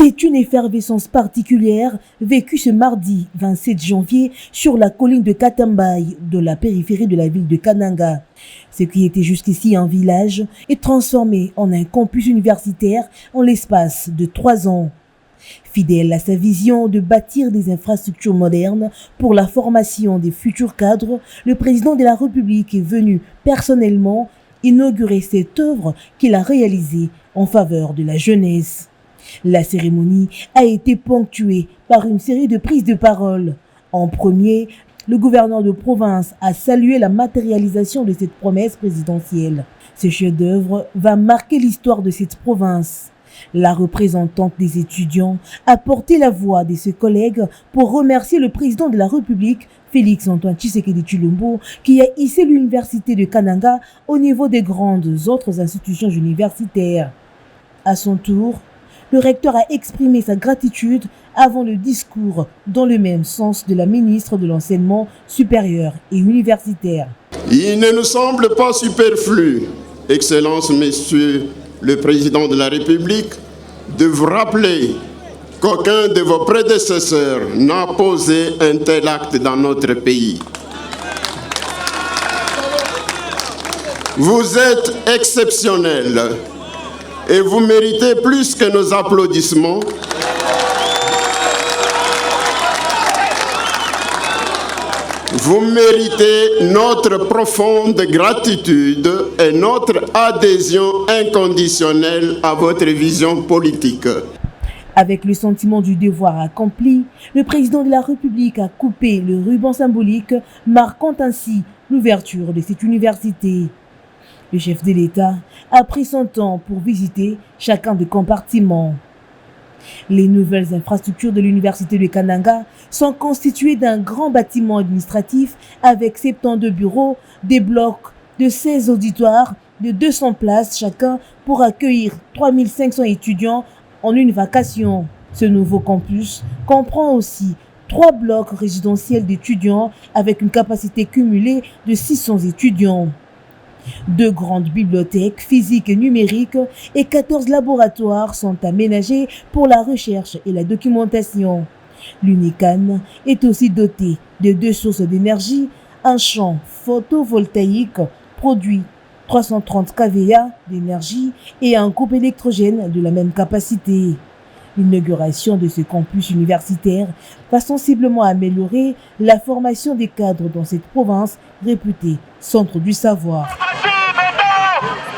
C'est une effervescence particulière vécue ce mardi 27 janvier sur la colline de Katambaye de la périphérie de la ville de Kananga. Ce qui était jusqu'ici un village est transformé en un campus universitaire en l'espace de 3 ans. Fidèle à sa vision de bâtir des infrastructures modernes pour la formation des futurs cadres, le président de la République est venu personnellement inaugurer cette œuvre qu'il a réalisée en faveur de la jeunesse. La cérémonie a été ponctuée par une série de prises de parole. En premier, le gouverneur de province a salué la matérialisation de cette promesse présidentielle. Ce chef-d'œuvre va marquer l'histoire de cette province. La représentante des étudiants a porté la voix de ses collègues pour remercier le président de la République, Félix-Antoine Tshisekedi Tshilombo, qui a hissé l'université de Kananga au niveau des grandes autres institutions universitaires. À son tour, le recteur a exprimé sa gratitude avant le discours dans le même sens de la ministre de l'Enseignement supérieur et universitaire. Il ne nous semble pas superflu, Excellence, Monsieur le Président de la République, de vous rappeler qu'aucun de vos prédécesseurs n'a posé un tel acte dans notre pays. Vous êtes exceptionnel. Et vous méritez plus que nos applaudissements. Vous méritez notre profonde gratitude et notre adhésion inconditionnelle à votre vision politique. Avec le sentiment du devoir accompli, le président de la République a coupé le ruban symbolique, marquant ainsi l'ouverture de cette université. Le chef de l'État a pris son temps pour visiter chacun des compartiments. Les nouvelles infrastructures de l'université de Kananga sont constituées d'un grand bâtiment administratif avec 72 bureaux, des blocs de 16 auditoires de 200 places chacun pour accueillir 3500 étudiants en une vacation. Ce nouveau campus comprend aussi 3 blocs résidentiels d'étudiants avec une capacité cumulée de 600 étudiants. 2 grandes bibliothèques physiques et numériques et 14 laboratoires sont aménagés pour la recherche et la documentation. L'UNICAN est aussi doté de 2 sources d'énergie, un champ photovoltaïque produit 330 kVA d'énergie et un groupe électrogène de la même capacité. L'inauguration de ce campus universitaire va sensiblement améliorer la formation des cadres dans cette province réputée centre du savoir.